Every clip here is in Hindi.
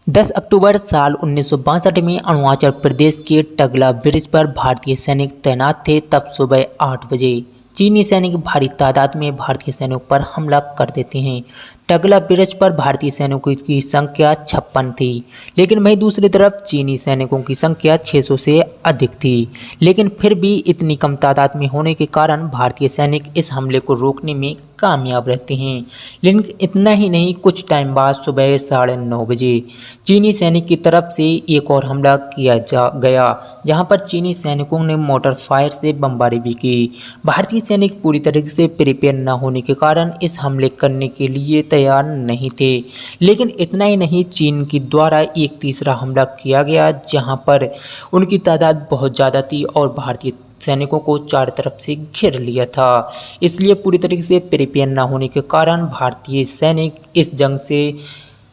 10 अक्टूबर साल 1962 में अरुणाचल प्रदेश के टगला ब्रिज पर भारतीय सैनिक तैनात थे। तब सुबह 8 बजे चीनी सैनिक भारी तादाद में भारतीय सैनिकों पर हमला कर देते हैं। टगला ब्रिज पर भारतीय सैनिकों की संख्या 56 थी, लेकिन वहीं दूसरी तरफ चीनी सैनिकों की संख्या 600 से अधिक थी। लेकिन फिर भी इतनी कम तादाद में होने के कारण भारतीय सैनिक इस हमले को रोकने में कामयाब रहते हैं। लेकिन इतना ही नहीं, कुछ टाइम बाद सुबह 9:30 बजे चीनी सैनिक की तरफ से एक और हमला किया गया, जहां पर चीनी सैनिकों ने मोटर फायर से बमबारी भी की। भारतीय सैनिक पूरी तरीके से प्रिपेयर न होने के कारण इस हमले करने के लिए तैयार नहीं थे। लेकिन इतना ही नहीं, चीन के द्वारा एक तीसरा हमला किया गया, जहां पर उनकी तादाद बहुत ज़्यादा थी और भारतीय सैनिकों को चारों तरफ से घेर लिया था। इसलिए पूरी तरीके से प्रिपेयर न होने के कारण भारतीय सैनिक इस जंग से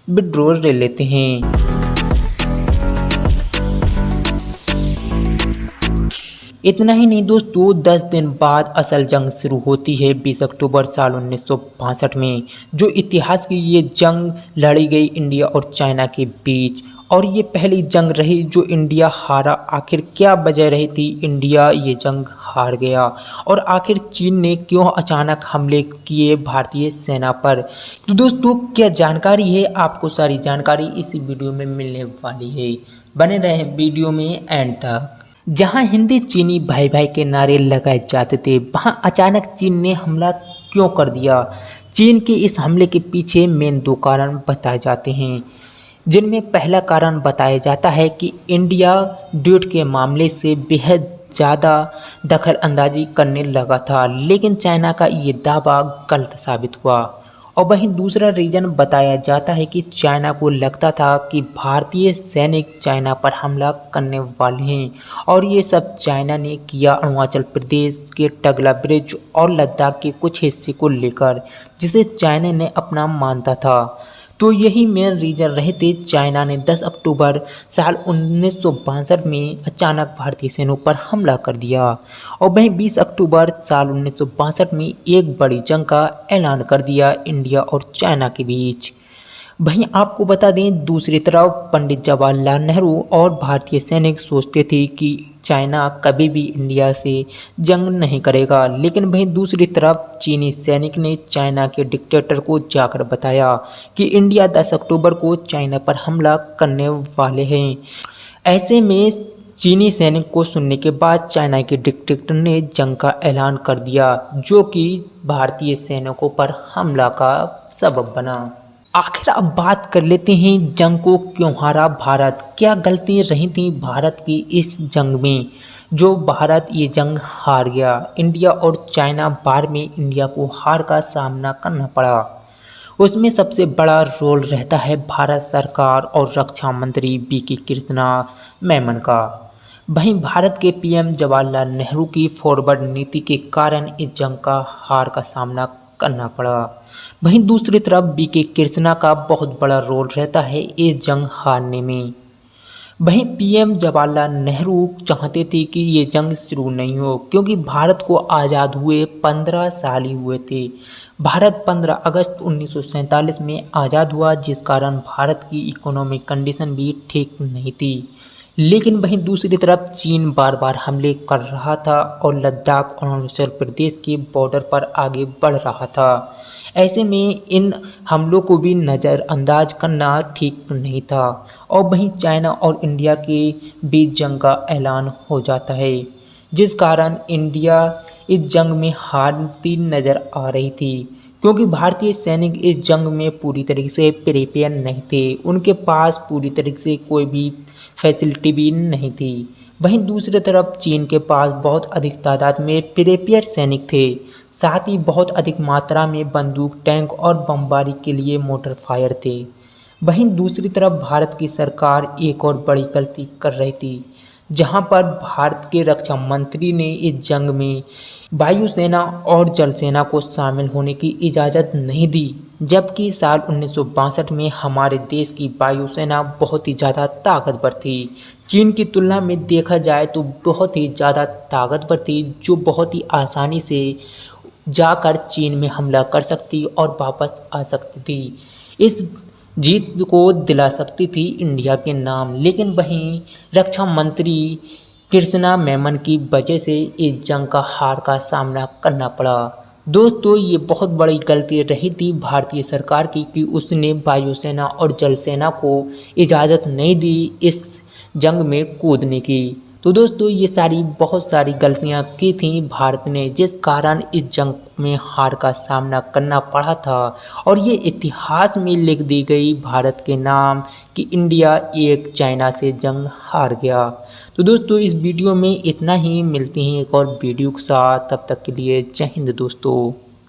विड्रॉ ले लेते हैं। इतना ही नहीं दोस्तों, 10 दिन बाद असल जंग शुरू होती है 20 अक्टूबर साल 1962 में, जो इतिहास की ये जंग लड़ी गई इंडिया और चाइना के बीच। और ये पहली जंग रही जो इंडिया हारा। आखिर क्या वजह रही थी इंडिया ये जंग हार गया, और आखिर चीन ने क्यों अचानक हमले किए भारतीय सेना पर? तो दोस्तों, क्या जानकारी है? आपको सारी जानकारी इस वीडियो में मिलने वाली है। बने रहें वीडियो में एंड तक। जहां हिंदी चीनी भाई भाई के नारे लगाए जाते थे, वहां अचानक चीन ने हमला क्यों कर दिया? चीन के इस हमले के पीछे मेन 2 कारण बताए जाते हैं, जिनमें पहला कारण बताया जाता है कि इंडिया ड्यूट के मामले से बेहद ज़्यादा दखल अंदाजी करने लगा था, लेकिन चाइना का ये दावा गलत साबित हुआ। और वहीं दूसरा रीज़न बताया जाता है कि चाइना को लगता था कि भारतीय सैनिक चाइना पर हमला करने वाले हैं, और ये सब चाइना ने किया अरुणाचल प्रदेश के टगला ब्रिज और लद्दाख के कुछ हिस्से को लेकर, जिसे चाइना ने अपना मानता था। तो यही मेन रीज़न रहे थे। चाइना ने 10 अक्टूबर साल 1962 में अचानक भारतीय सैनिकों पर हमला कर दिया, और वहीं 20 अक्टूबर साल 1962 में एक बड़ी जंग का ऐलान कर दिया इंडिया और चाइना के बीच। वहीं आपको बता दें, दूसरी तरफ पंडित जवाहरलाल नेहरू और भारतीय सैनिक सोचते थे कि चाइना कभी भी इंडिया से जंग नहीं करेगा, लेकिन वहीं दूसरी तरफ चीनी सैनिक ने चाइना के डिक्टेटर को जाकर बताया कि इंडिया 10 अक्टूबर को चाइना पर हमला करने वाले हैं। ऐसे में चीनी सैनिक को सुनने के बाद चाइना के डिक्टेटर ने जंग का ऐलान कर दिया, जो कि भारतीय सैनिकों पर हमला का सबब बना। आखिर अब बात कर लेते हैं, जंग को क्यों हारा भारत? क्या गलतियां रही थी भारत की इस जंग में जो भारत ये जंग हार गया? इंडिया और चाइना बार में इंडिया को हार का सामना करना पड़ा। उसमें सबसे बड़ा रोल रहता है भारत सरकार और रक्षा मंत्री वी.के. कृष्णा मेनन का। वहीं भारत के पीएम जवाहरलाल नेहरू की फॉरवर्ड नीति के कारण इस जंग का हार का सामना करना पड़ा। वहीं दूसरी तरफ वी.के. कृष्णा का बहुत बड़ा रोल रहता है ये जंग हारने में। वहीं पीएम जवाहरलाल नेहरू चाहते थे कि ये जंग शुरू नहीं हो, क्योंकि भारत को आज़ाद हुए 15 साल ही हुए थे। भारत 15 अगस्त 1947 में आज़ाद हुआ, जिस कारण भारत की इकोनॉमिक कंडीशन भी ठीक नहीं थी। लेकिन वहीं दूसरी तरफ चीन बार बार हमले कर रहा था और लद्दाख और अरुणाचल प्रदेश के बॉर्डर पर आगे बढ़ रहा था। ऐसे में इन हमलों को भी नज़रअंदाज करना ठीक नहीं था, और वहीं चाइना और इंडिया के बीच जंग का ऐलान हो जाता है, जिस कारण इंडिया इस जंग में हारती नज़र आ रही थी, क्योंकि भारतीय सैनिक इस जंग में पूरी तरीके से प्रिपेयर नहीं थे। उनके पास पूरी तरीके से कोई भी फैसिलिटी भी नहीं थी। वहीं दूसरी तरफ चीन के पास बहुत अधिक तादाद में प्रिपेयर सैनिक थे, साथ ही बहुत अधिक मात्रा में बंदूक, टैंक और बमबारी के लिए मोटर फायर थे। वहीं दूसरी तरफ भारत की सरकार एक और बड़ी गलती कर रही थी, जहां पर भारत के रक्षा मंत्री ने इस जंग में वायुसेना और जल सेना को शामिल होने की इजाज़त नहीं दी, जबकि साल 1962 में हमारे देश की वायुसेना बहुत ही ज़्यादा ताकतवर थी। चीन की तुलना में देखा जाए तो बहुत ही ज़्यादा ताकतवर थी, जो बहुत ही आसानी से जाकर चीन में हमला कर सकती और वापस आ सकती थी। इस जीत को दिला सकती थी इंडिया के नाम, लेकिन वहीं रक्षा मंत्री कृष्णा मेनन की वजह से इस जंग का हार का सामना करना पड़ा। दोस्तों, ये बहुत बड़ी गलती रही थी भारतीय सरकार की कि उसने वायुसेना और जल सेना को इजाज़त नहीं दी इस जंग में कूदने की। तो दोस्तों, ये बहुत सारी गलतियां की थी भारत ने, जिस कारण इस जंग में हार का सामना करना पड़ा था और ये इतिहास में लिख दी गई भारत के नाम कि इंडिया एक चाइना से जंग हार गया। तो दोस्तों, इस वीडियो में इतना ही। मिलते हैं एक और वीडियो के साथ, तब तक के लिए जय हिंद दोस्तों।